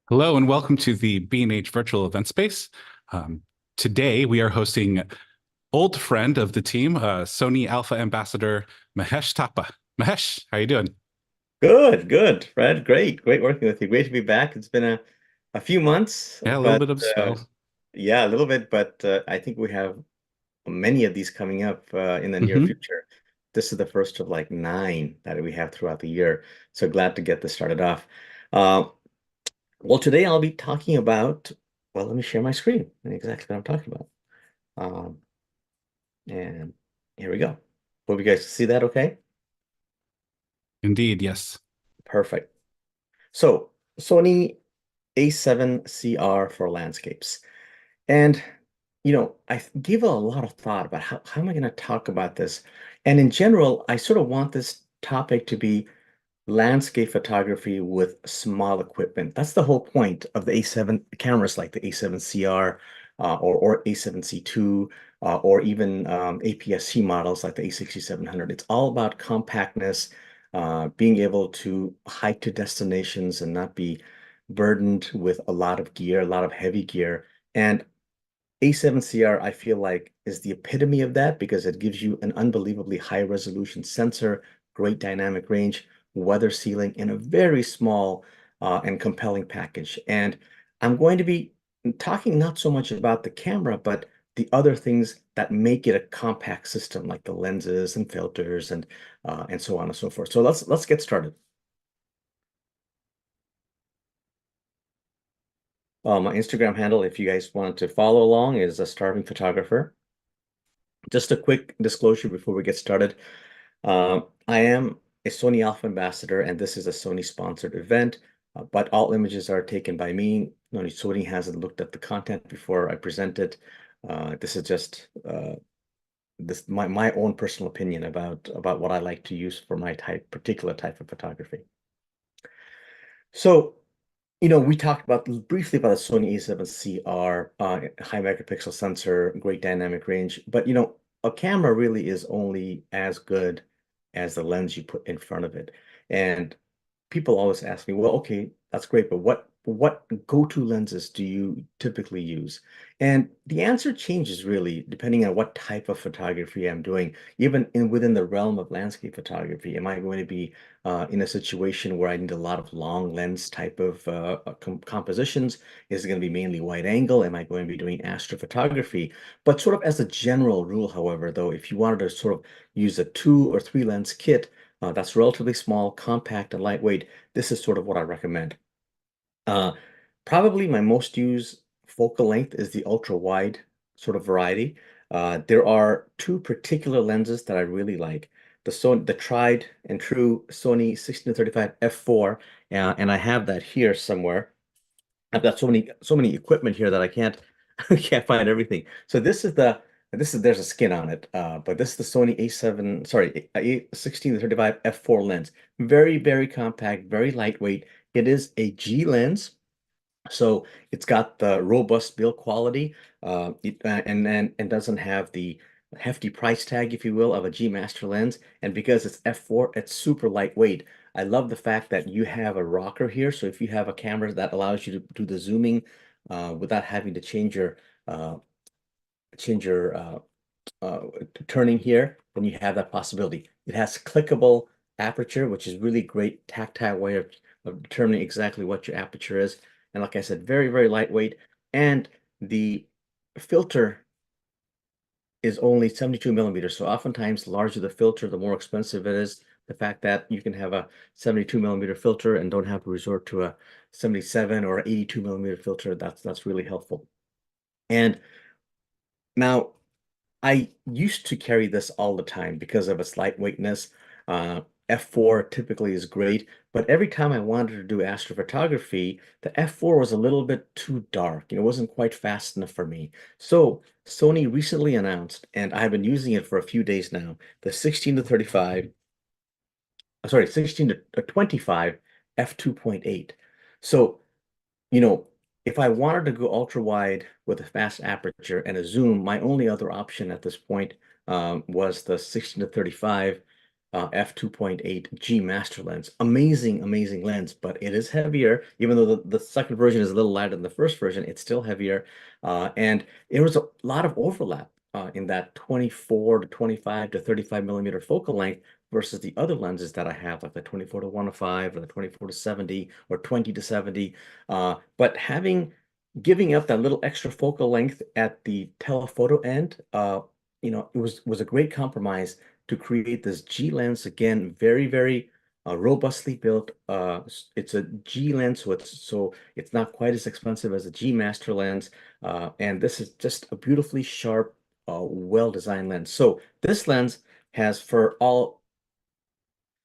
Hello and welcome to the B&H Virtual Event Space. Um, Today we are hosting old friend of the team, Sony Alpha Ambassador Mahesh Thapa. Mahesh, how you doing? Good, good, Fred. Great working with you. Great to be back. It's been a few months, Yeah, a little but bit of snow. yeah, a little bit, but I think we have many of these coming up in the near Hmm. future. This is the first of like nine that we have throughout the year. So glad to get this started off. Uh, well, today I'll be talking about, well, let me share my screen and exactly what I'm talking about. Um, and here we go. Hope you guys see that okay? Indeed, yes. Perfect. So Sony A7CR for landscapes. And, I gave a lot of thought about how am I going to talk about this? And in general, I sort of want this topic to be landscape photography with small equipment. That's the whole point of the A7 cameras like the A7CR or A7C2 or even APS-C models like the A6700. It's all about compactness, being able to hike to destinations and not be burdened with a lot of gear, a lot of heavy gear. And A7CR, I feel like, is the epitome of that because it gives you an unbelievably high resolution sensor, great dynamic range, weather sealing in a very small and compelling package. And I'm going to be talking not so much about the camera, but the other things that make it a compact system, like the lenses and filters and so on and so forth. So let's get started. My Instagram handle, if you guys want to follow along, is a starving photographer. Just a quick disclosure before we get started. I am a Sony Alpha Ambassador, and this is a Sony sponsored event, but all images are taken by me. No, Sony hasn't looked at the content before I present it. This is just this my own personal opinion about what I like to use for my particular type of photography. So, we talked briefly about the Sony A7CR, high megapixel sensor, great dynamic range, but a camera really is only as good as the lens you put in front of it. And people always ask me, well, okay, that's great, but what go-to lenses do you typically use? And the answer changes really depending on what type of photography I'm doing. Even within the realm of landscape photography, am I going to be in a situation where I need a lot of long lens type of compositions? Is it going to be mainly wide angle? Am I going to be doing astrophotography? But sort of as a general rule, however, though, if you wanted to sort of use a 2 or 3 lens kit, that's relatively small, compact, and lightweight. This is sort of what I recommend. Uh, Probably my most used focal length is the ultra wide sort of variety. There are two particular lenses that I really like. The tried and true Sony 16-35 f4, and I have that here somewhere. I've got so many equipment here that I can't can't find everything. So this is there's a skin on it, but this is the Sony A7, sorry, A 16-35 f4 lens. Very compact, very lightweight. It is a G lens, so it's got the robust build quality, and doesn't have the hefty price tag, if you will, of a G Master lens. And because it's f4, it's super lightweight. I love the fact that you have a rocker here. So if you have a camera that allows you to do the zooming without having to uh, change your uh, turning here, then you have that possibility. It has clickable aperture, which is really great tactile way of determining exactly what your aperture is. And like I said, very lightweight. And the filter is only 72 millimeters. So oftentimes, the larger the filter, the more expensive it is. The fact that you can have a 72 millimeter filter and don't have to resort to a 77 or 82 millimeter filter, that's really helpful. And now I used to carry this all the time because of its lightweightness. Uh, F4 typically is great, but every time I wanted to do astrophotography, the F4 was a little bit too dark. It wasn't quite fast enough for me. So Sony recently announced, and I've been using it for a few days now, the 16-35, sorry, 16 to 25 f2.8. So you know, if I wanted to go ultra wide with a fast aperture and a zoom, my only other option at this point was the 16-35 f2.8 G master lens. Amazing, amazing lens, but it is heavier. Even though the second version is a little lighter than the first version, it's still heavier. And there was a lot of overlap in that 24 to 25 to 35 millimeter focal length versus the other lenses that I have, like the 24 to 105 or the 24 to 70 or 20 to 70. But giving up that little extra focal length at the telephoto end, it was a great compromise to create this G lens. Again, very, very robustly built. It's a G lens, so it's not quite as expensive as a G master lens. And this is just a beautifully sharp, well-designed lens. So this lens has, for all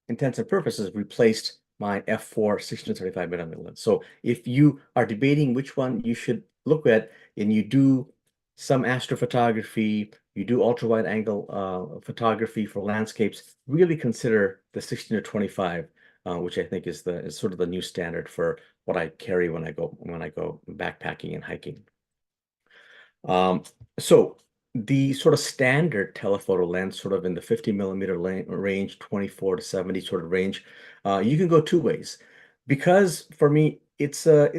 intents and purposes, replaced my f4 16-35 millimeter lens. So if you are debating which one you should look at, and you do some astrophotography, you do ultra wide angle photography for landscapes, really consider the 16-25, which I think is sort of the new standard for what I carry when I go backpacking and hiking. So the sort of standard telephoto lens, sort of in the 50 millimeter range, 24 to 70 sort of range, you can go two ways. Because for me, it's a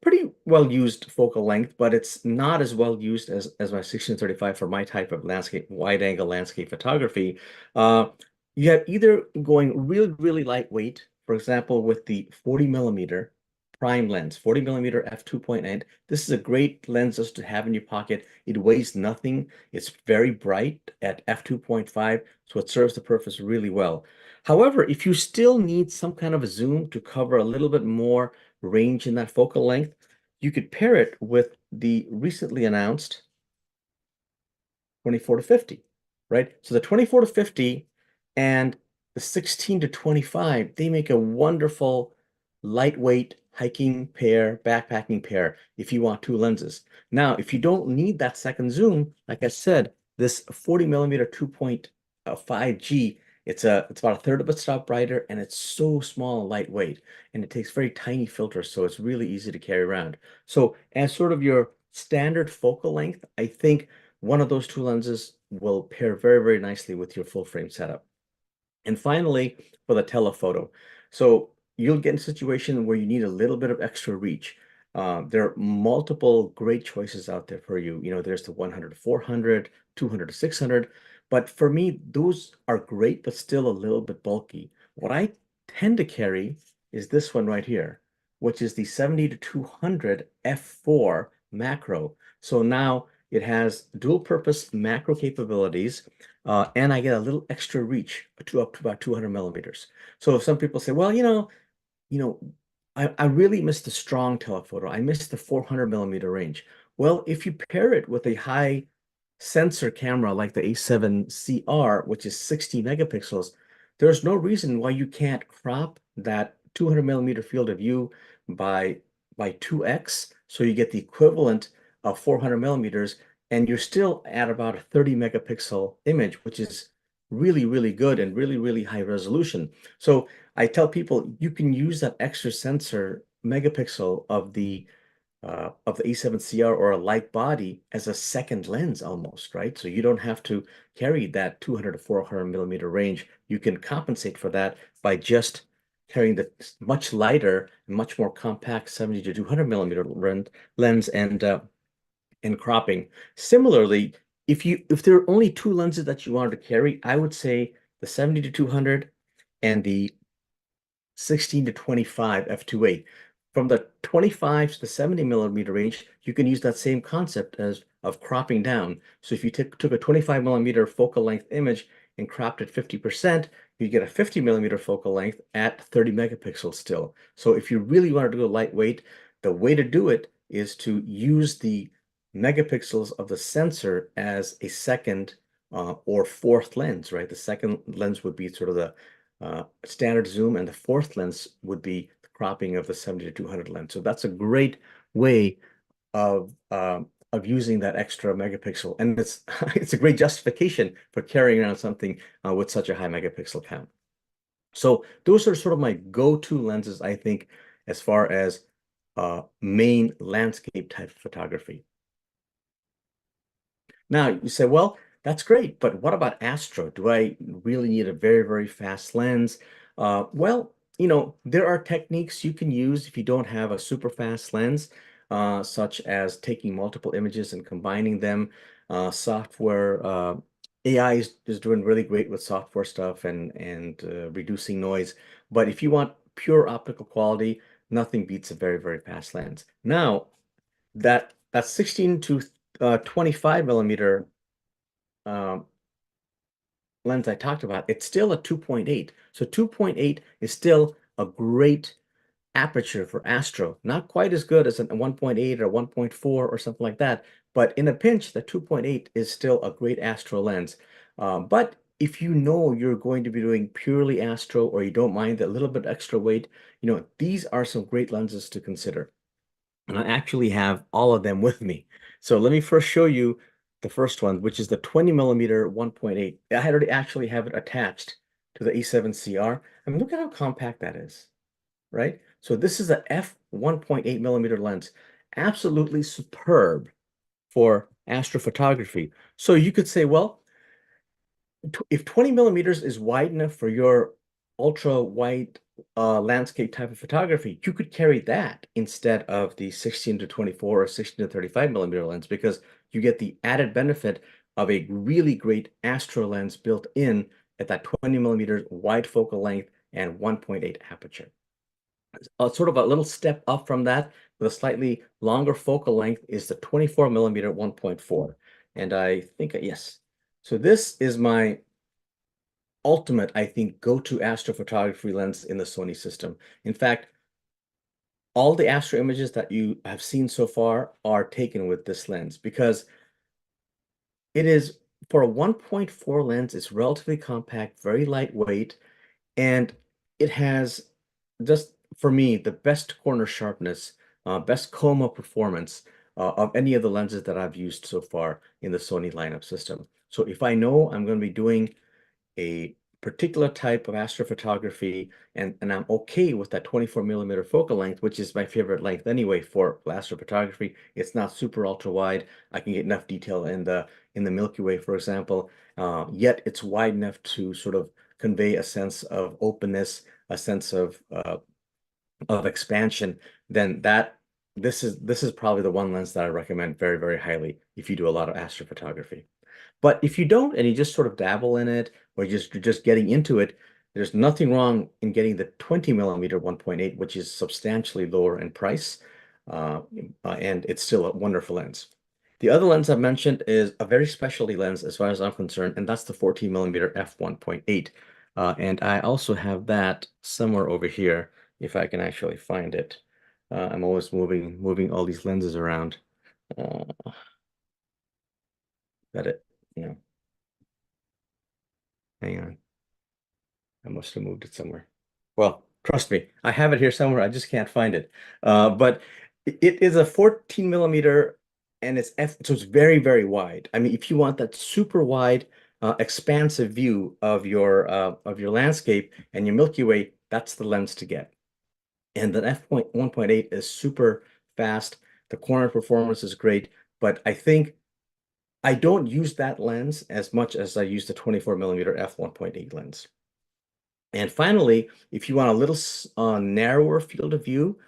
pretty well used focal length, but it's not as well used as my 16-35 for my type of wide angle landscape photography. You have either going really, really lightweight, for example, with the 40 millimeter prime lens, 40 millimeter f2.8. This is a great lens just to have in your pocket. It weighs nothing. It's very bright at f2.5, so it serves the purpose really well. However, if you still need some kind of a zoom to cover a little bit more range in that focal length, you could pair it with the recently announced 24 to 50, right? So the 24 to 50 and the 16 to 25, they make a wonderful lightweight hiking pair, backpacking pair if you want two lenses. Now, if you don't need that second zoom, like I said, this 40 millimeter 2.5G, it's about a third of a stop brighter, and it's so small and lightweight, and it takes very tiny filters, so it's really easy to carry around. So as sort of your standard focal length, I think one of those two lenses will pair very, very nicely with your full frame setup. And finally, for the telephoto. So you'll get in a situation where you need a little bit of extra reach. There are multiple great choices out there for you. There's the 100 to 400, 200 to 600. But for me, those are great, but still a little bit bulky. What I tend to carry is this one right here, which is the 70 to 200 f4 macro. So now it has dual purpose macro capabilities, and I get a little extra reach up to about 200 millimeters. So some people say, well, I really miss the strong telephoto. I miss the 400 millimeter range. Well, if you pair it with a high sensor camera like the A7CR, which is 60 megapixels, there's no reason why you can't crop that 200 millimeter field of view by 2x, so you get the equivalent of 400 millimeters, and you're still at about a 30 megapixel image, which is really, really good and really, really high resolution. So I tell people you can use that extra sensor megapixel of the A7CR or a light body as a second lens almost, right? So you don't have to carry that 200 to 400 millimeter range. You can compensate for that by just carrying the much lighter, much more compact 70 to 200 millimeter lens and cropping. Similarly, if there are only two lenses that you wanted to carry, I would say the 70 to 200 and the 16 to 25 f2.8. From the 25 to the 70 millimeter range, you can use that same concept of cropping down. So if you took a 25 millimeter focal length image and cropped it 50%, you get a 50 millimeter focal length at 30 megapixels still. So if you really wanted to go lightweight, the way to do it is to use the megapixels of the sensor as a second or fourth lens, right? The second lens would be sort of the standard zoom, and the fourth lens would be the cropping of the 70 to 200 lens. So that's a great way of using that extra megapixel, and it's it's a great justification for carrying around something with such a high megapixel count. So those are sort of my go-to lenses, I think, as far as main landscape type photography. Now you say, well, That's great, but what about Astro? Do I really need a very, very fast lens? Well, there are techniques you can use if you don't have a super fast lens, such as taking multiple images and combining them. Software, AI is doing really great with software stuff and reducing noise. But if you want pure optical quality, nothing beats a very, very fast lens. Now, that 16 to 25 millimeter um, lens I talked about, it's still a 2.8. So 2.8 is still a great aperture for Astro. Not quite as good as a 1.8 or 1.4 or something like that, but in a pinch, the 2.8 is still a great Astro lens. But if you know you're going to be doing purely Astro or you don't mind a little bit extra weight, these are some great lenses to consider. And I actually have all of them with me. So let me first show you the first one, which is the 20 millimeter 1.8. I already actually have it attached to the E7CR. I mean, look at how compact that is, right? So this is a f 1.8 millimeter lens, absolutely superb for astrophotography. So you could say, well, if 20 millimeters is wide enough for your ultra wide landscape type of photography, you could carry that instead of the 16 to 24 or 16 to 35 millimeter lens because you get the added benefit of a really great astro lens built in at that 20 millimeters wide focal length and 1.8 aperture. Sort of a little step up from that with a slightly longer focal length is the 24 millimeter 1.4. And I think, yes. So this is my ultimate, I think, go-to astrophotography lens in the Sony system. In fact, all the astro images that you have seen so far are taken with this lens because it is, for a 1.4 lens, it's relatively compact, very lightweight, and it has just, for me, the best corner sharpness, best chroma performance of any of the lenses that I've used so far in the Sony lineup system. So if I know I'm going to be doing a particular type of astrophotography and I'm okay with that 24 millimeter focal length, which is my favorite length anyway for astrophotography. It's not super ultra wide. I can get enough detail in the Milky Way, for example, yet it's wide enough to sort of convey a sense of openness, a sense of expansion. Then this is probably the one lens that I recommend very, very highly if you do a lot of astrophotography. But if you don't and you just sort of dabble in it or you're just getting into it, there's nothing wrong in getting the 20 millimeter 1.8, which is substantially lower in price, and it's still a wonderful lens. The other lens I've mentioned is a very specialty lens as far as I'm concerned, and that's the 14 millimeter f1.8. And I also have that somewhere over here, if I can actually find it. I'm always moving all these lenses around. Uh, got it, hang on. I must have moved it somewhere. Well, trust me, I have it here somewhere. I just can't find it. But it is a 14 millimeter and it's so it's very, very wide. I mean, if you want that super wide, expansive view of your landscape and your Milky Way, that's the lens to get. And the f1.8 is super fast. The corner performance is great, but I think I don't use that lens as much as I use the 24 millimeter f1.8 lens. And finally, if you want a little narrower field of view,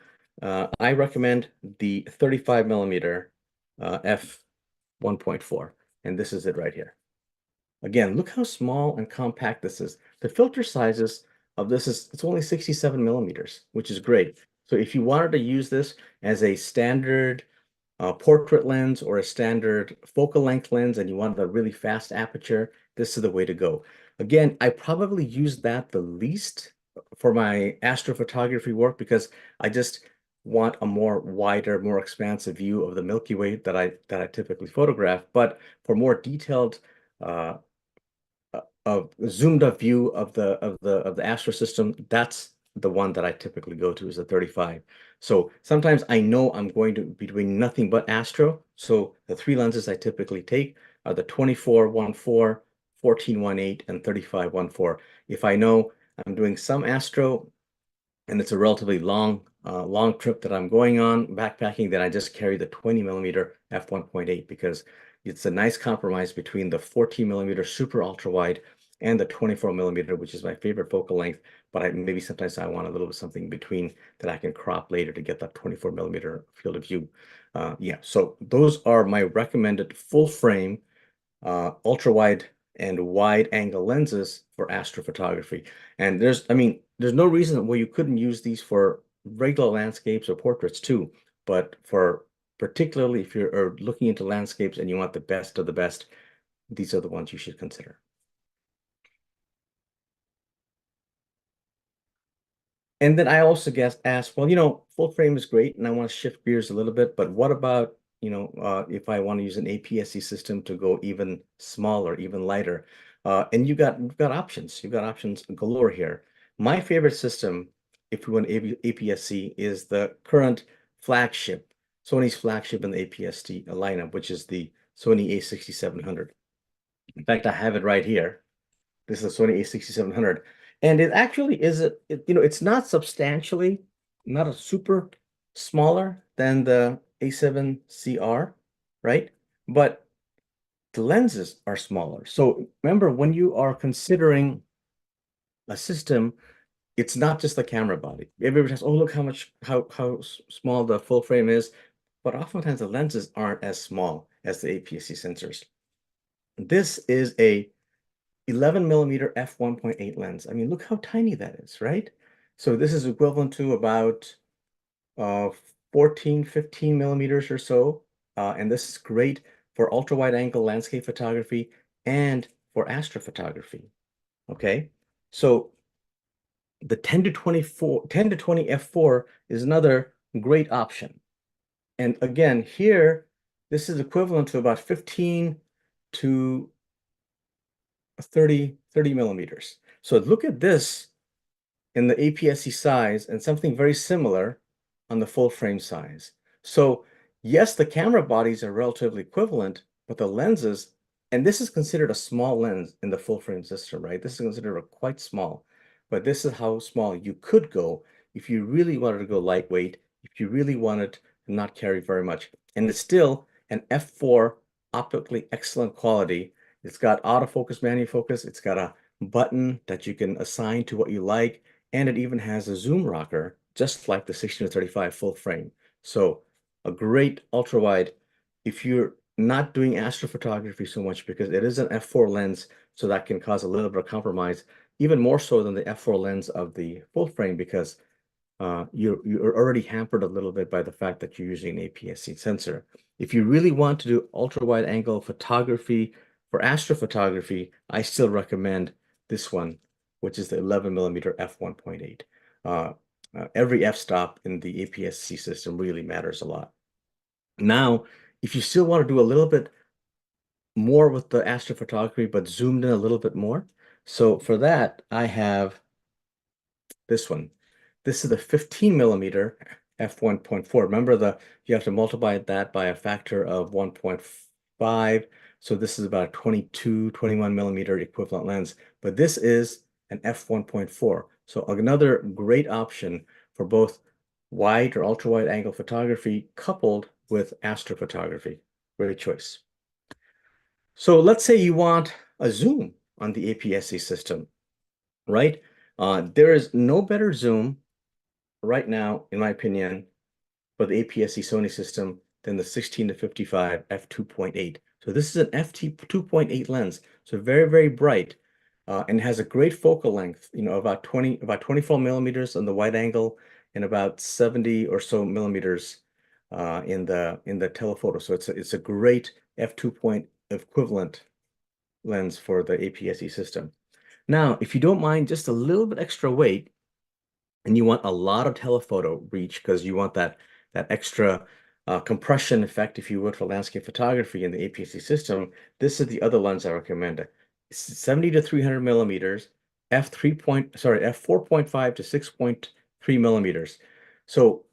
I recommend the 35 millimeter f1.4. And this is it right here. Again, look how small and compact this is. The filter sizes of this it's only 67 millimeters, which is great. So if you wanted to use this as a standard portrait lens or a standard focal length lens and you wanted a really fast aperture, this is the way to go. Again, I probably use that the least for my astrophotography work because I just want a more wider, more expansive view of the Milky Way that I typically photograph. But for more detailed a zoomed up view of the Astro system, that's the one that I typically go to is the 35. So sometimes I know I'm going to be doing nothing but Astro. So the three lenses I typically take are the 24-1.4, 14-1.8, and 35-1.4. If I know I'm doing some Astro and it's a relatively long trip that I'm going on backpacking, then I just carry the 20 millimeter f1.8 because It's a nice compromise between the 14 millimeter super ultra wide and the 24 millimeter, which is my favorite focal length. But maybe sometimes I want a little bit something between that I can crop later to get that 24 millimeter field of view. Yeah, so those are my recommended full frame, ultra wide and wide angle lenses for astrophotography. And there's no reason why you couldn't use these for regular landscapes or portraits too. But for particularly if you're looking into landscapes and you want the best of the best, these are the ones you should consider. And then I also asked, well, full frame is great, and I want to shift gears a little bit, but what about, if I want to use an APS-C system to go even smaller, even lighter? And you've got options. You've got options galore here. My favorite system, if we want APS-C, is the current flagship, Sony's flagship in the APS-C lineup, which is the Sony A6700. In fact, I have it right here. This is a Sony A6700. And it actually is, it's not substantially, not a super smaller than the A7CR, right? But the lenses are smaller. So remember, when you are considering a system, it's not just the camera body. Everybody says, oh, look how small the full frame is. But oftentimes the lenses aren't as small as the APS-C sensors. This is a 11 millimeter f1.8 lens. I mean, look how tiny that is, right? So this is equivalent to about 14, 15 millimeters or so. And this is great for ultra wide angle landscape photography and for astrophotography. Okay, so the 10 to 20 f4 is another great option. And again, here, this is equivalent to about 15 to 30 millimeters. So look at this in the APS-C size and something very similar on the full frame size. So yes, the camera bodies are relatively equivalent, but the lenses, and this is considered a small lens in the full frame system, right? This is considered quite small, but this is how small you could go if you really wanted to go lightweight, if you really wanted to not carry very much. And it's still an f4 optically excellent quality. It's got autofocus, manual focus. It's got a button that you can assign to what you like. And it even has a zoom rocker, just like the 16 to 35 full frame. So a great ultra wide if you're not doing astrophotography so much, because it is an f4 lens, so that can cause a little bit of compromise, even more so than the f4 lens of the full frame, because you're already hampered a little bit by the fact that you're using an APS-C sensor. If you really want to do ultra wide angle photography for astrophotography, I still recommend this one, which is the 11 millimeter f1.8. Every f-stop in the APS-C system really matters a lot. Now, if you still want to do a little bit more with the astrophotography, but zoomed in a little bit more, so for that, I have this one. This is the 15 millimeter f1.4. Remember, you have to multiply that by a factor of 1.5. So this is about a 22, 21 millimeter equivalent lens. But this is an f1.4. So another great option for both wide or ultra wide angle photography coupled with astrophotography. Great choice. So let's say you want a zoom on the APS-C system, right? There is no better zoom right now, in my opinion, for the APS-C Sony system than the 16 to 55 f2.8. So this is an f2.8 lens, so very, very bright, and has a great focal length, about 24 millimeters on the wide angle and about 70 or so millimeters in the telephoto. So it's a great f2 equivalent lens for the APS-C system. Now, if you don't mind just a little bit extra weight, and you want a lot of telephoto reach because you want that extra compression effect, if you would, for landscape photography in the APS-C system, this is the other lens I recommend. It's 70 to 300 millimeters, f4.5 to 6.3 millimeters. So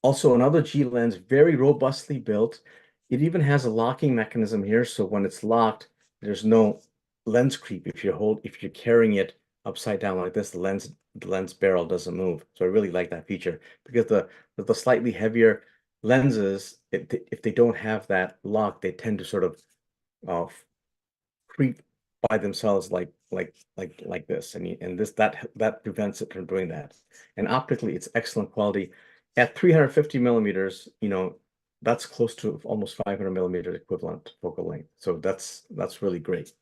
also another G lens, very robustly built. It even has a locking mechanism here, so when it's locked, there's no lens creep. If you're carrying it upside down like this, the lens barrel doesn't move. So I really like that feature because the slightly heavier lenses, if they don't have that lock, they tend to sort of uh, creep by themselves like this, and that prevents it from doing that. And optically, it's excellent quality. At 350 millimeters, that's close to almost 500 millimeter equivalent focal length. So that's really great.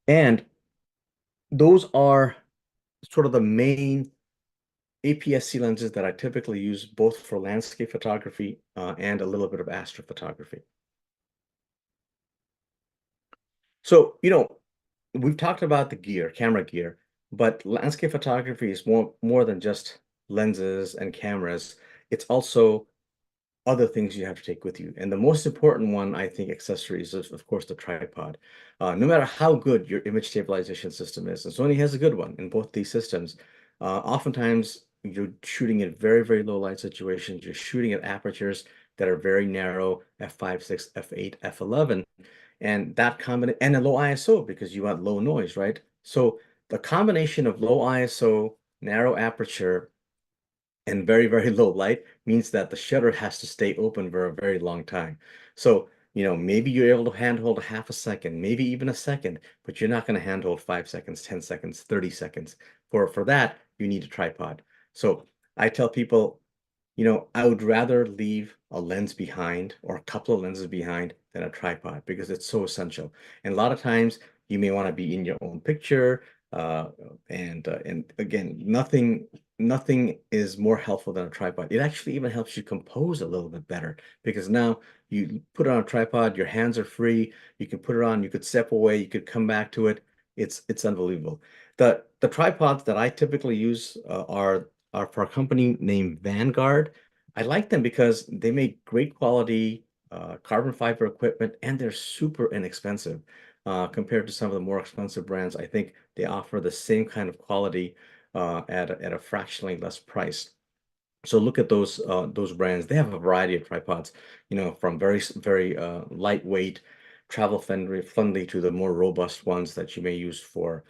And those are sort of the main APS-C lenses that I typically use both for landscape photography and a little bit of astrophotography. So, we've talked about the gear, camera gear, but landscape photography is more than just lenses and cameras. It's also other things you have to take with you. And the most important one, I think, accessories is, of course, the tripod. No matter how good your image stabilization system is, and Sony has a good one in both these systems, oftentimes you're shooting at very, very low light situations. You're shooting at apertures that are very narrow, f5.6, f8, f11, and that combination, and a low ISO because you want low noise, right? So the combination of low ISO, narrow aperture, and very, very low light means that the shutter has to stay open for a very long time. So, maybe you're able to handhold a half a second, maybe even a second, but you're not going to handhold 5 seconds, 10 seconds, 30 seconds. For that, you need a tripod. So I tell people, I would rather leave a lens behind or a couple of lenses behind than a tripod because it's so essential. And a lot of times you may want to be in your own picture. Uh, and again, nothing is more helpful than a tripod. It actually even helps you compose a little bit better because now you put it on a tripod, your hands are free. You can put it on, you could step away, you could come back to it. It's unbelievable. The tripods that I typically use are for a company named Vanguard. I like them because they make great quality carbon fiber equipment and they're super inexpensive compared to some of the more expensive brands. I think they offer the same kind of quality at a fractionally less price. So look at those brands. They have a variety of tripods, from very lightweight, travel friendly to the more robust ones that you may use for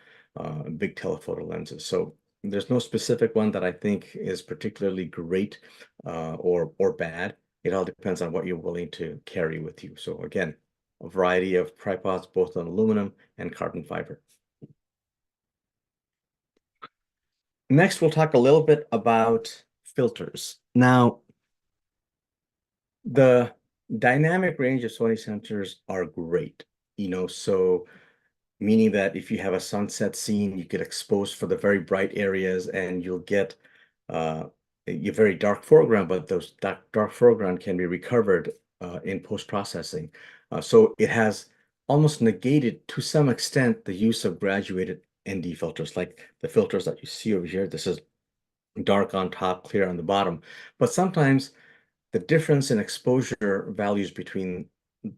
big telephoto lenses. So there's no specific one that I think is particularly great or bad. It all depends on what you're willing to carry with you. So again, a variety of tripods, both on aluminum and carbon fiber. Next, we'll talk a little bit about filters. Now, the dynamic range of Sony sensors are great, so meaning that if you have a sunset scene, you get exposed for the very bright areas and you'll get a very dark foreground, but those dark foreground can be recovered in post-processing. So it has almost negated to some extent the use of graduated ND filters, like the filters that you see over here. This is dark on top, clear on the bottom. But sometimes the difference in exposure values between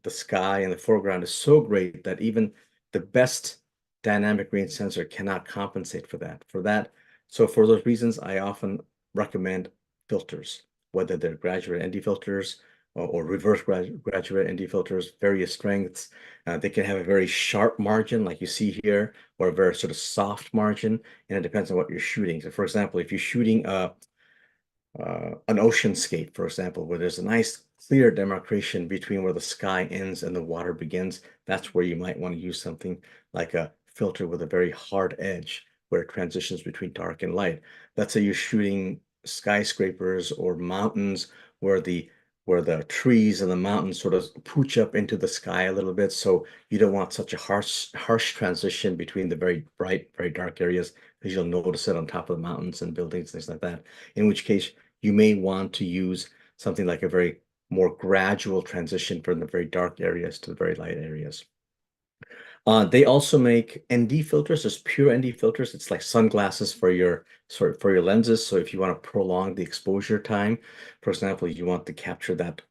the sky and the foreground is so great that even the best dynamic range sensor cannot compensate for that. So for those reasons, I often recommend filters, whether they're graduate ND filters or reverse graduate ND filters, various strengths. They can have a very sharp margin, like you see here, or a very sort of soft margin, and it depends on what you're shooting. So for example, if you're shooting an oceanscape, for example, where there's a nice clear demarcation between where the sky ends and the water begins, that's where you might want to use something like a filter with a very hard edge where it transitions between dark and light. Let's say you're shooting skyscrapers or mountains where the trees and the mountains sort of pooch up into the sky a little bit. So you don't want such a harsh transition between the very bright, very dark areas because you'll notice it on top of the mountains and buildings, things like that. In which case you may want to use something like a very more gradual transition from the very dark areas to the very light areas. They also make ND filters. There's pure ND filters. It's like sunglasses for your lenses. So if you want to prolong the exposure time, for example, you want to capture that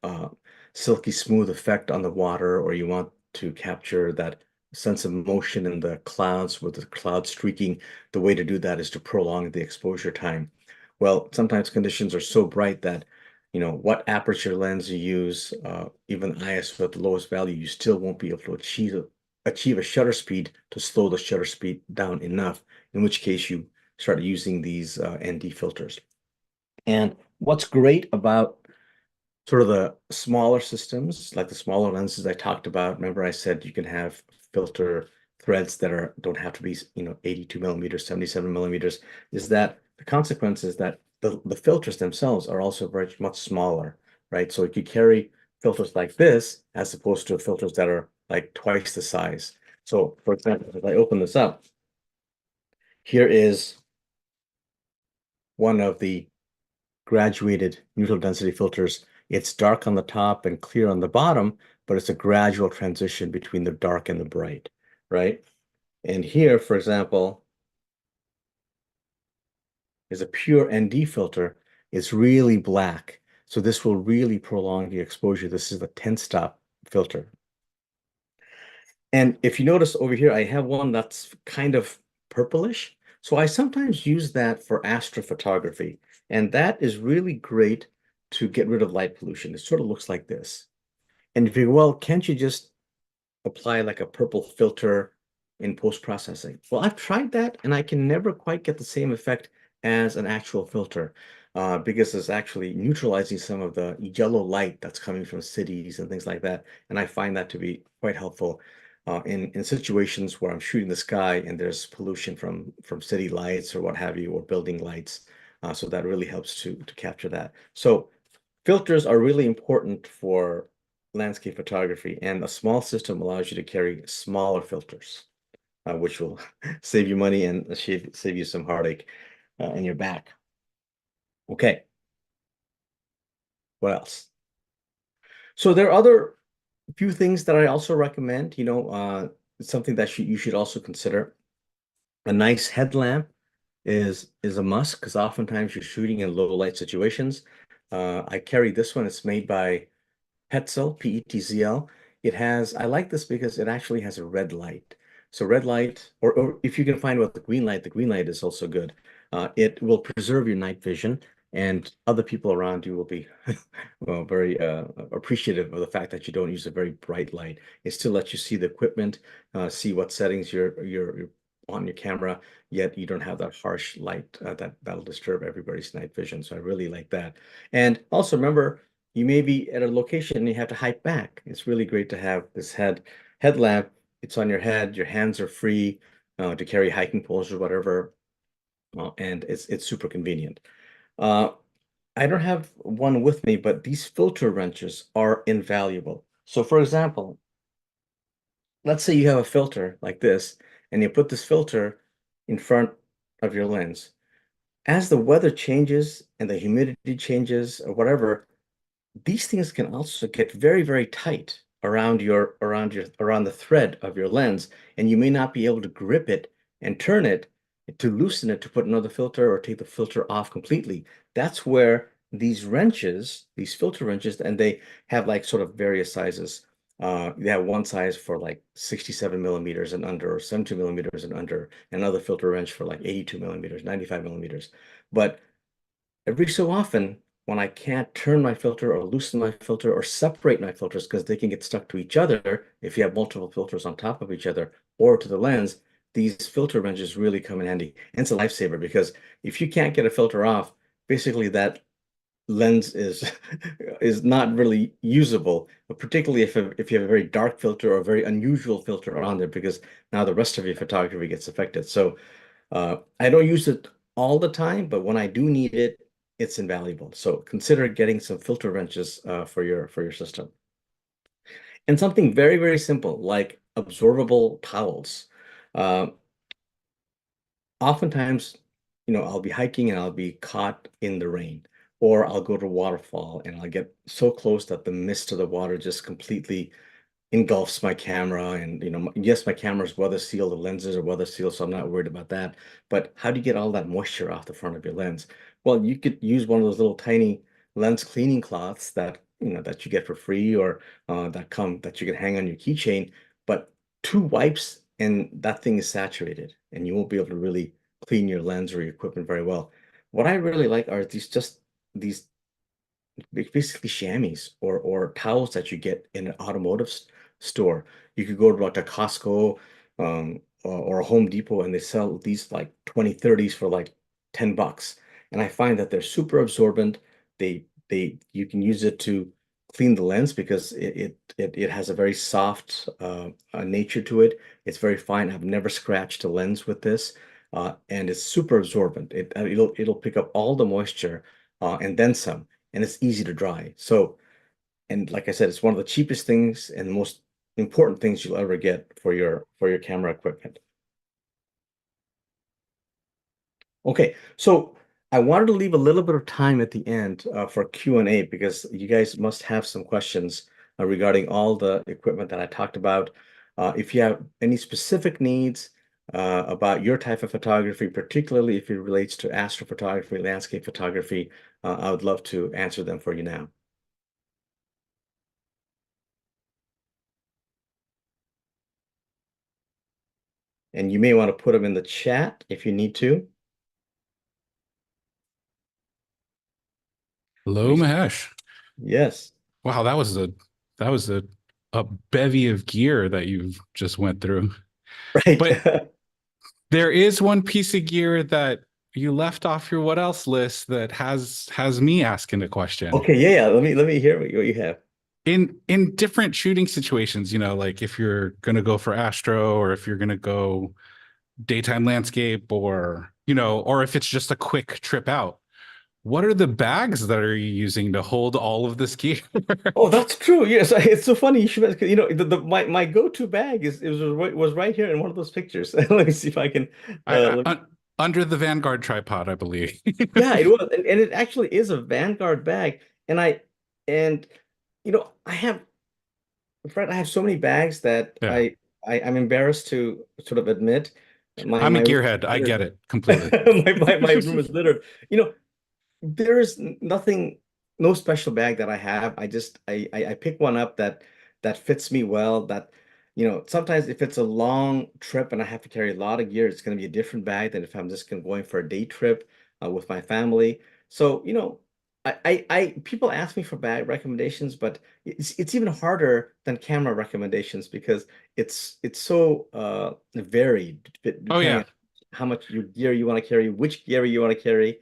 silky smooth effect on the water, or you want to capture that sense of motion in the clouds with the cloud streaking, the way to do that is to prolong the exposure time. Well, sometimes conditions are so bright that what aperture lens you use, even ISO at the lowest value, you still won't be able to achieve a shutter speed to slow the shutter speed down enough, in which case you start using these ND filters. And what's great about sort of the smaller systems, like the smaller lenses I talked about. Remember I said you can have filter threads that don't have to be, 82 millimeters, 77 millimeters, is that the consequence is that the filters themselves are also very much smaller, right? So you could carry filters like this as opposed to filters that are like twice the size. So for example, if I open this up, here is one of the graduated neutral density filters. It's dark on the top and clear on the bottom, but it's a gradual transition between the dark and the bright, right? And here, for example, is a pure ND filter. It's really black. So this will really prolong the exposure. This is the 10-stop filter. And if you notice over here, I have one that's kind of purplish. So I sometimes use that for astrophotography. And that is really great to get rid of light pollution. It sort of looks like this. And if you, well, can't you just apply like a purple filter in post-processing? Well, I've tried that and I can never quite get the same effect as an actual filter because it's actually neutralizing some of the yellow light that's coming from cities and things like that. And I find that to be quite helpful in situations where I'm shooting the sky and there's pollution from city lights or what have you, or building lights. So that really helps to capture that. So filters are really important for landscape photography, and a small system allows you to carry smaller filters, which will save you money and save you some heartache in your back. Okay, what else? So there are other few things that I also recommend, something that you should also consider. A nice headlamp is a must because oftentimes you're shooting in low light situations. I carry this one. It's made by Petzl, P-E-T-Z-L. I like this because it actually has a red light. So red light, or if you can find what the green light is also good. It will preserve your night vision, and other people around you will be well, very appreciative of the fact that you don't use a very bright light. It still lets you see the equipment, see what settings you're on your camera, yet you don't have that harsh light that'll disturb everybody's night vision. So I really like that. And also remember, you may be at a location and you have to hike back. It's really great to have this headlamp. It's on your head. Your hands are free to carry hiking poles or whatever, and it's super convenient. Uh, I don't have one with me, but these filter wrenches are invaluable. So, for example, let's say you have a filter like this, and you put this filter in front of your lens. As the weather changes and the humidity changes or whatever, these things can also get very, very tight around the thread of your lens, and you may not be able to grip it and turn it to loosen it to put another filter or take the filter off completely. That's where these filter wrenches, and they have like sort of various sizes. They have one size for like 67 millimeters and under, or 72 millimeters and under, another filter wrench for like 82 millimeters, 95 millimeters. But every so often, when I can't turn my filter or loosen my filter or separate my filters because they can get stuck to each other if you have multiple filters on top of each other or to the lens, these filter wrenches really come in handy. And it's a lifesaver because if you can't get a filter off, basically that lens is is not really usable, but particularly if you have a very dark filter or a very unusual filter on there, because now the rest of your photography gets affected. So I don't use it all the time, but when I do need it, it's invaluable. So consider getting some filter wrenches for your system. And something very, very simple like absorbable towels. Uh, Oftentimes, I'll be hiking and I'll be caught in the rain, or I'll go to a waterfall and I'll get so close that the mist of the water just completely engulfs my camera. And yes, my camera's weather sealed, the lenses are weather sealed, so I'm not worried about that. But how do you get all that moisture off the front of your lens? Well, you could use one of those little tiny lens cleaning cloths that you get for free, or that you can hang on your keychain. But two wipes and that thing is saturated and you won't be able to really clean your lens or your equipment very well. What I really like are these basically chamois or towels that you get in an automotive store. You could go to like a Costco or a Home Depot, and they sell these like 20, 30s for like $10. And I find that they're super absorbent. You can use it to clean the lens because it has a very soft nature to it. It's very fine. I've never scratched a lens with this, and it's super absorbent. It'll pick up all the moisture and then some, and it's easy to dry. So, and like I said, it's one of the cheapest things and most important things you'll ever get for your camera equipment. Okay, so I wanted to leave a little bit of time at the end for Q&A because you guys must have some questions regarding all the equipment that I talked about. If you have any specific needs about your type of photography, particularly if it relates to astrophotography, landscape photography, I would love to answer them for you now. And you may want to put them in the chat if you need to. Hello, Mahesh. Yes, Wow, that was a bevy of gear that you've just went through. right. But there is one piece of gear that you left off your what else list that has me asking a question. Okay, yeah, yeah. Let me hear what you have. In different shooting situations, like if you're gonna go for Astro or if you're gonna go daytime landscape or if it's just a quick trip out, what are the bags that are you using to hold all of this gear? Oh, that's true. Yes, it's so funny you should ask, 'cause, my go-to bag was right here in one of those pictures. Let me see if I can let me, Under the Vanguard tripod, I believe. yeah, it was and it actually is a Vanguard bag. And I have Fred, I have so many bags that Yeah, I'm embarrassed to sort of admit I'm a my room gearhead. is I get littered. it completely. My room is littered. You know, there is nothing, no special bag that I have. I pick one up that fits me well. That sometimes if it's a long trip and I have to carry a lot of gear, it's going to be a different bag than if I'm just going for a day trip with my family. So people ask me for bag recommendations, but it's even harder than camera recommendations because it's so varied Oh depending yeah. on how much your gear you want to carry, which gear you want to carry.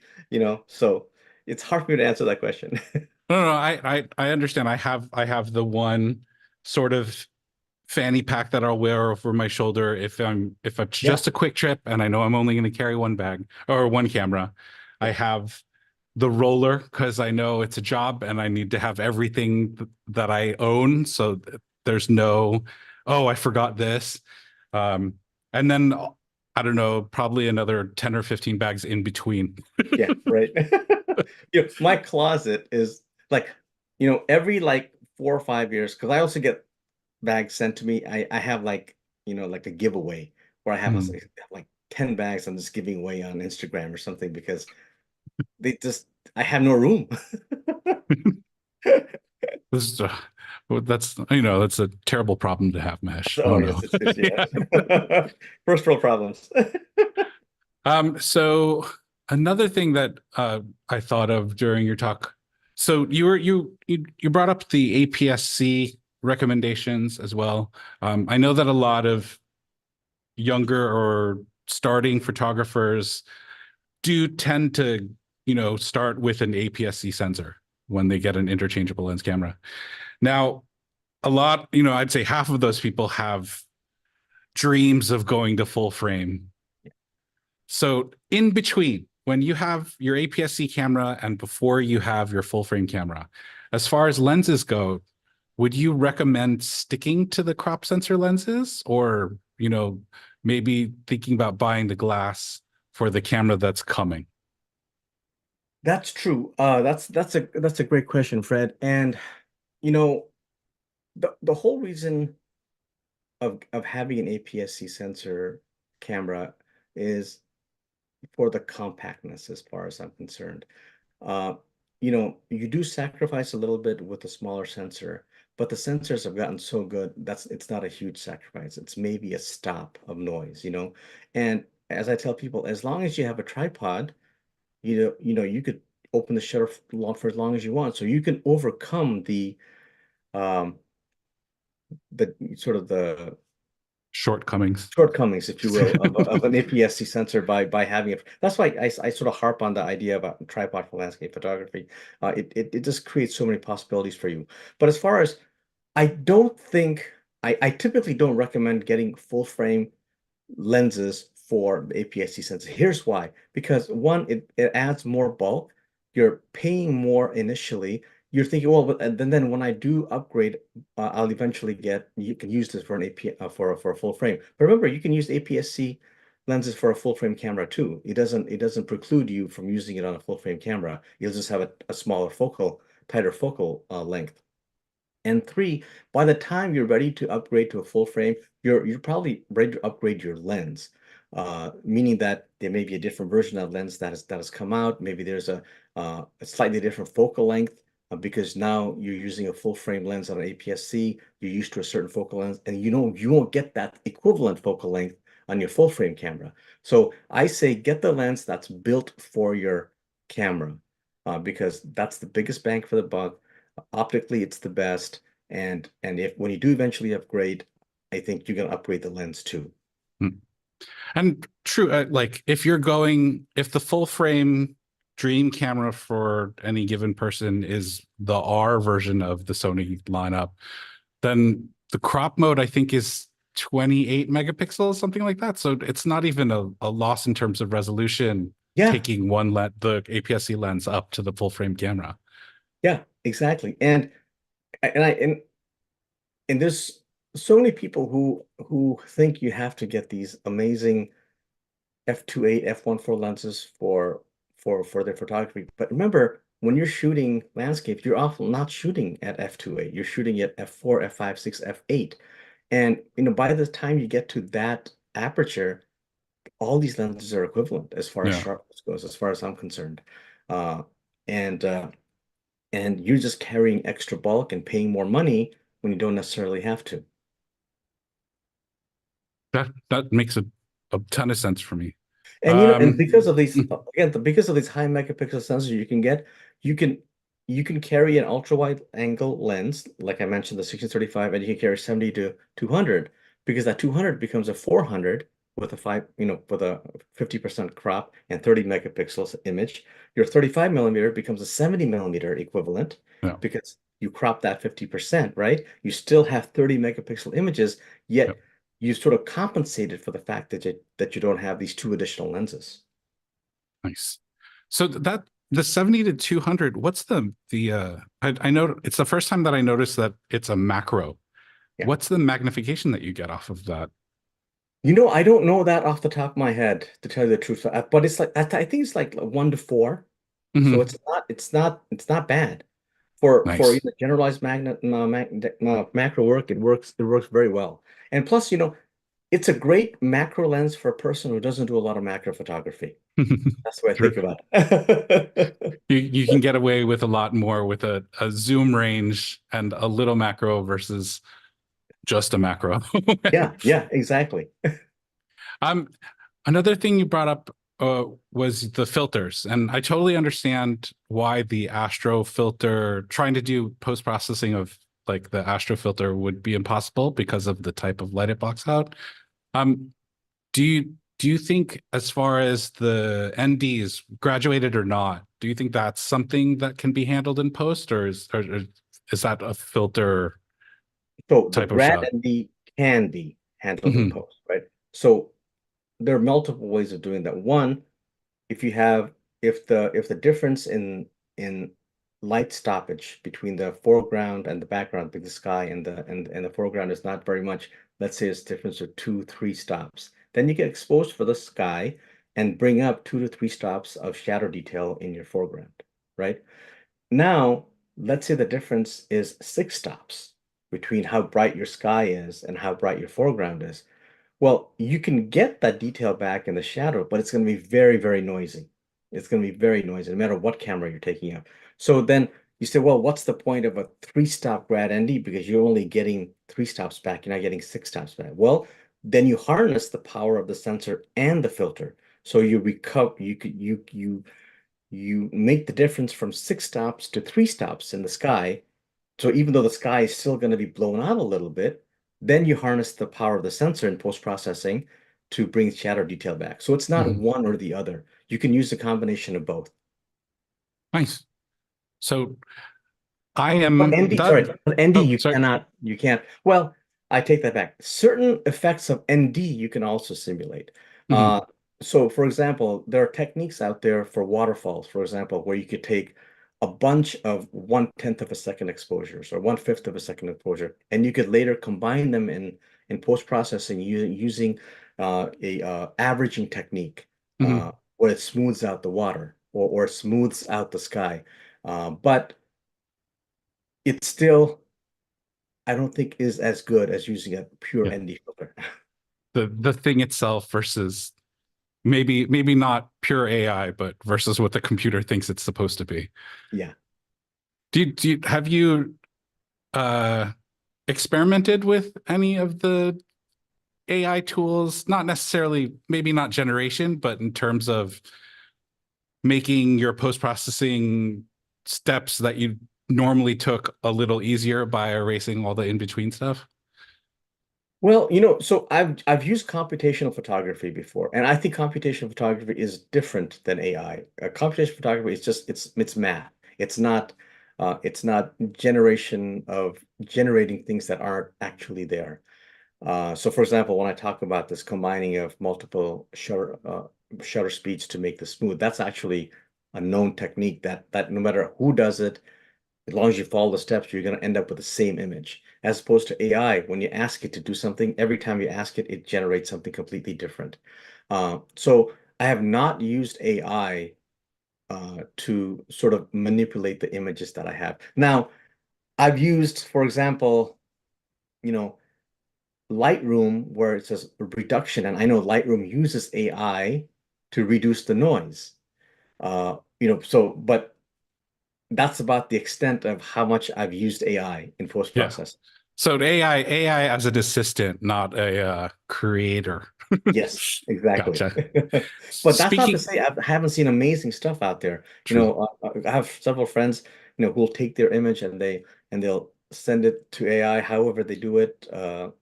So it's hard for me to answer that question. No, I understand. I have the one sort of fanny pack that I'll wear over my shoulder if it's Yeah, just a quick trip and I know I'm only going to carry one bag or one camera. I yeah. have the roller because I know it's a job and I need to have everything that I own. So there's no, oh, I forgot this. Um, and then I don't know, probably another 10 or 15 bags in between. Yeah, right. My closet is like, every like 4 or 5 years, because I also get bags sent to me. I have like a giveaway where I have Hmm. like 10 bags I'm just giving away on Instagram or something because they just I have no room. This is, that's a terrible problem to have, Mesh. Oh Oh no. yes, it's Yeah. yeah. First world problems. So another thing that I thought of during your talk, so you brought up the APSC recommendations as well. I know that a lot of younger or starting photographers do tend to, start with an APS-C sensor when they get an interchangeable lens camera. Now, a lot, I'd say half of those people have dreams of going to full frame. So in between, when you have your APS-C camera and before you have your full frame camera, as far as lenses go, would you recommend sticking to the crop sensor lenses or, maybe thinking about buying the glass for the camera that's coming? That's true. That's a great question, Fred. And you know, the whole reason of having an APS-C sensor camera is for the compactness, as far as I'm concerned. Uh, you do sacrifice a little bit with a smaller sensor, but the sensors have gotten so good that's it's not a huge sacrifice. It's maybe a stop of noise. And as I tell people, as long as you have a tripod, you could open the shutter for as long as you want, so you can overcome um, the sort of the Shortcomings. shortcomings, if you will, of an APS-C sensor by having it. That's why I sort of harp on the idea about tripod for landscape photography. It just creates so many possibilities for you. But as far as I don't think I typically don't recommend getting full frame lenses for APS-C sensor. Here's why. Because one, it adds more bulk. You're paying more initially. You're thinking, well, but and then when I do upgrade, I'll eventually get. You can use this for an AP for a full frame. But remember, you can use APS-C lenses for a full frame camera too. It doesn't preclude you from using it on a full frame camera. You'll just have a smaller focal, tighter focal length. And three, by the time you're ready to upgrade to a full frame, you're probably ready to upgrade your lens, meaning that there may be a different version of lens that has come out. Maybe there's a slightly different focal length because now you're using a full frame lens on an APS-C. You're used to a certain focal length, and you won't get that equivalent focal length on your full frame camera. So I say get the lens that's built for your camera because that's the biggest bang for the buck. Optically, it's the best. And if when you do eventually upgrade, I think you're gonna upgrade the lens too. Hmm. And true, like if the full frame dream camera for any given person is the R version of the Sony lineup, then the crop mode I think is 28 megapixels, something like that. So it's not even a loss in terms of resolution, Yeah, taking the APS-C lens up to the full frame camera. yeah, exactly. And there's so many people who think you have to get these amazing f2.8, f1.4 lenses for their photography. But remember, when you're shooting landscape, you're often not shooting at f2.8. You're shooting at f4, f5, 6, f8. And by the time you get to that aperture, all these lenses are equivalent as far as Yeah. sharpness goes, as far as I'm concerned. Uh, and uh, and you're just carrying extra bulk and paying more money when you don't necessarily have to. That makes a ton of sense for me. And Um, because of these, again, because of these high megapixel sensors you can get, you can you can carry an ultra wide angle lens, like I mentioned, the 1635, and you can carry 70 to 200 because that 200 becomes a 400 with a 50% crop and 30 megapixels image. Your 35 millimeter becomes a 70 millimeter equivalent yeah, because you crop that 50%, right? You still have 30 megapixel images, yeah, yet you sort of compensated for the fact that you don't have these two additional lenses. nice. So the 70 to 200, what's I know it's the first time that I noticed that it's a macro. Yeah. What's the magnification that you get off of that? I don't know that off the top of my head, to tell you the truth. But it's like I think it's like 1 to 4. So Hmm. it's not bad for Nice. generalized macro work. It works very well. And plus, it's a great macro lens for a person who doesn't do a lot of macro photography. That's the way I think True. about it. You can get away with a lot more with a zoom range and a little macro versus just a macro. Yeah, yeah, exactly. Um, Another thing you brought up was the filters, and I totally understand why the Astro filter, trying to do post-processing of like the Astro filter would be impossible because of the type of light it blocks out. Um, do you think, as far as the NDs, graduated or not, do you think that's something that can be handled in post, or is that a filter So the type of grad shot? ND can be handled in Hmm. post, right? So there are multiple ways of doing that. One, if you have if the difference in light stoppage between the foreground and the background, the sky and the foreground is not very much, let's say it's a difference of 2, 3 stops, then you get exposed for the sky and bring up 2 to 3 stops of shadow detail in your foreground, right? Now, let's say the difference is 6 stops between how bright your sky is and how bright your foreground is. Well, you can get that detail back in the shadow, but it's going to be very, very noisy. It's going to be very noisy, no matter what camera you're taking out. So then you say, well, what's the point of a 3 stop grad ND? Because you're only getting 3 stops back, you're not getting 6 stops back. Well, then you harness the power of the sensor and the filter. So you recover, you make the difference from 6 stops to 3 stops in the sky. So even though the sky is still going to be blown out a little bit, Then you harness the power of the sensor in post-processing to bring shadow detail back. So it's not Mhm. one or the other. You can use a combination of both. Nice. So I But am ND, that. sorry, but ND Oh, sorry. you can't. Well, I take that back. Certain effects of ND you can also simulate. Mhm. Uh, so for example, there are techniques out there for waterfalls, for example, where you could take a bunch of 1/10 of a second exposures or 1/5 of a second exposure, and you could later combine them in post-processing using a averaging technique Mhm. where it smooths out the water or smooths out the sky. But it's still I don't think is as good as using a pure Yeah. ND filter. The thing itself versus maybe not pure AI, but versus what the computer thinks it's supposed to be. Yeah. Have you uh experimented with any of the AI tools? Not necessarily, maybe not generation, but in terms of making your post-processing steps that you normally took a little easier by erasing all the in-between stuff? Well, so I've used computational photography before, and I think computational photography is different than AI. Computational photography is just it's math. It's not generation of generating things that aren't actually there. So for example, when I talk about this combining of multiple shutter speeds to make the smooth, that's actually a known technique that no matter who does it, as long as you follow the steps, you're going to end up with the same image. As opposed to AI, when you ask it to do something, every time you ask it, it generates something completely different. So I have not used AI to sort of manipulate the images that I have. Now, I've used, for example, you know, Lightroom where it says reduction, and I know Lightroom uses AI to reduce the noise. But that's about the extent of how much I've used AI in Yeah. post-processing. So AI as an assistant, not a creator. Yes, exactly. Gotcha. But that's not to Speaking, say I haven't seen amazing stuff out there. true. I have several friends, who will take their image and they'll send it to AI, however they do it,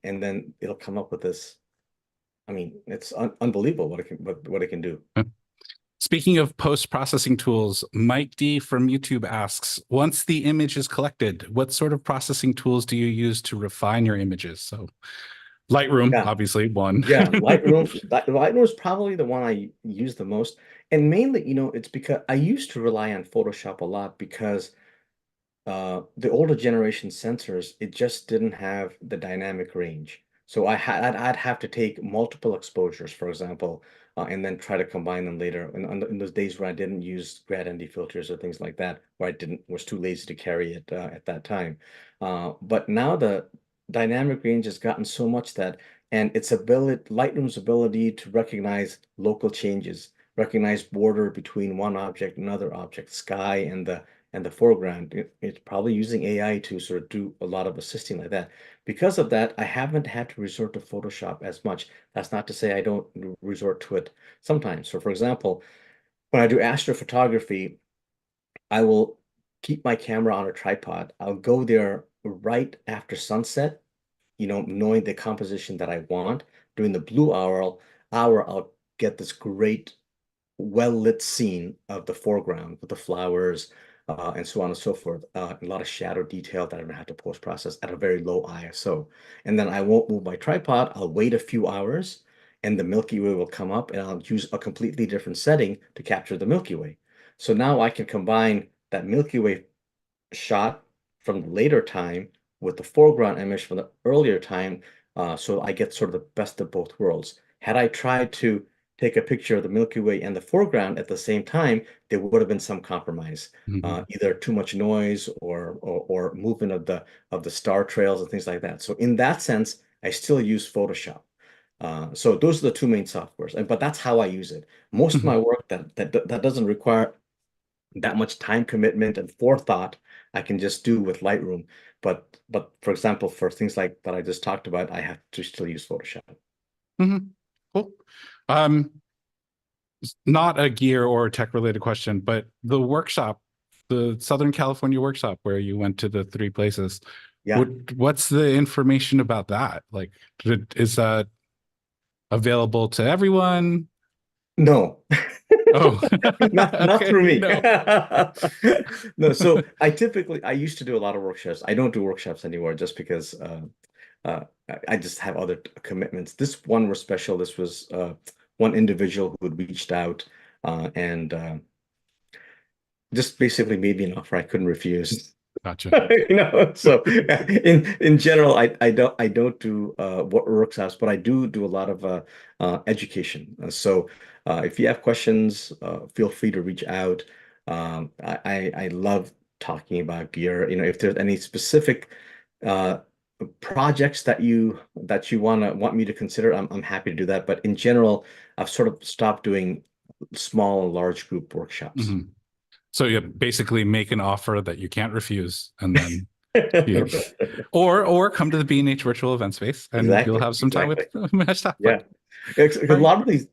and then it'll come up with this. I mean, it's unbelievable what it can do. Speaking of post-processing tools, Mike D from YouTube asks, once the image is collected, what sort of processing tools do you use to refine your images? So Lightroom, Yeah, obviously one. yeah. Lightroom is probably the one I use the most, and mainly, it's because I used to rely on Photoshop a lot because the older generation sensors, it just didn't have the dynamic range. So I'd have to take multiple exposures, for example, and then try to combine them later. In those days where I didn't use grad ND filters or things like that, where I didn't was too lazy to carry it at that time. But now the dynamic range has gotten so much that, and Lightroom's ability to recognize local changes, recognize border between one object and another object, sky and the foreground. It's probably using AI to sort of do a lot of assisting like that. Because of that, I haven't had to resort to Photoshop as much. That's not to say I don't resort to it sometimes. So for example, when I do astrophotography, I will keep my camera on a tripod. I'll go there right after sunset, knowing the composition that I want. During the blue hour, I'll get this great well-lit scene of the foreground with the flowers and so on and so forth. A lot of shadow detail that I don't have to post-process at a very low ISO. And then I won't move my tripod. I'll wait a few hours and the Milky Way will come up and I'll use a completely different setting to capture the Milky Way. So now I can combine that Milky Way shot from the later time with the foreground image from the earlier time, so I get sort of the best of both worlds. Had I tried to take a picture of the Milky Way and the foreground at the same time, there would have been some compromise, Mhm. either too much noise or movement of the star trails and things like that. So in that sense, I still use Photoshop. So those are the two main softwares, but that's how I use it. Most of my Mhm. work that doesn't require that much time commitment and forethought I can just do with Lightroom. But for example, for things like that I just talked about, I have to still use Photoshop. Mhm. Cool. Um, Not a gear or tech related question, but the workshop, the Southern California workshop where you went to the three places, Yeah. What's the information about that? Like, is that available to everyone? No. Oh, Not okay, through me. no. No, so I used to do a lot of workshops. I don't do workshops anymore just because I just have other commitments. This one was special. This was one individual who had reached out and just basically made me an offer I couldn't refuse. Gotcha. So in general, I don't do workshops, but I do a lot of education. So if you have questions, feel free to reach out. I love talking about gear. If there's any specific uh, projects that you want me to consider, I'm happy to do that. But in general, I've sort of stopped doing small and large group workshops. Mhm. So you basically make an offer that you can't refuse, and then you, or come to the B&H virtual event space, and you'll Exactly, have some time with exactly. Mahesh Thapa. Yeah. Because All a right.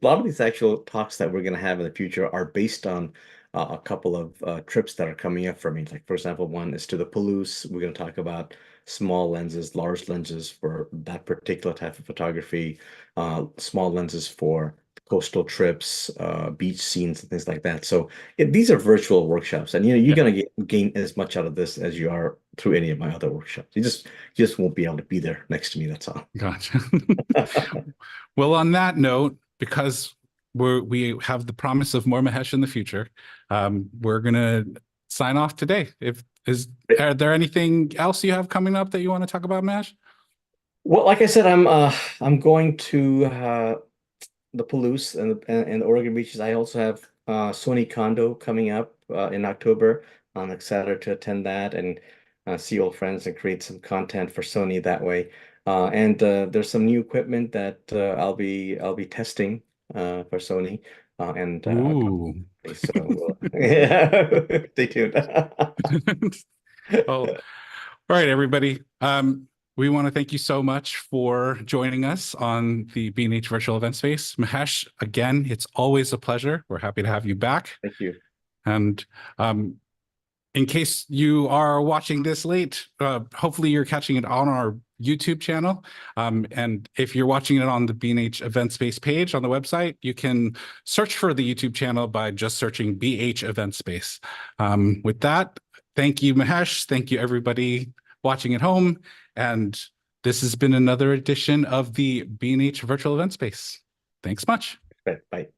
lot of these actual talks that we're going to have in the future are based on a couple of trips that are coming up for me. Like, for example, one is to the Palouse. We're going to talk about small lenses, large lenses for that particular type of photography, small lenses for coastal trips, beach scenes, and things like that. So these are virtual workshops, and you're Yeah, going to gain as much out of this as you are through any of my other workshops. You just won't be able to be there next to me. That's all. gotcha. Well, on that note, because we have the promise of more Mahesh in the future, we're gonna sign off today. Are there anything else you have coming up that you want to talk about, Mahesh? Well, like I said, I'm going to the Palouse and the Oregon beaches. I also have Sony Condo coming up in October. I'm excited to attend that and see old friends and create some content for Sony that way. And there's some new equipment that I'll be testing for Sony and a couple Ooh. of companies. So yeah, stay tuned. Oh, all right, everybody. We want to thank you so much for joining us on the B&H Virtual Event Space. Mahesh, again, it's always a pleasure. We're happy to have you back. Thank you. And in case you are watching this late, hopefully you're catching it on our YouTube channel. And if you're watching it on the B&H Event Space page on the website, you can search for the YouTube channel by just searching BH Event Space. With that, thank you, Mahesh. Thank you, everybody watching at home. And this has been another edition of the B&H Virtual Event Space. Thanks much. Bye.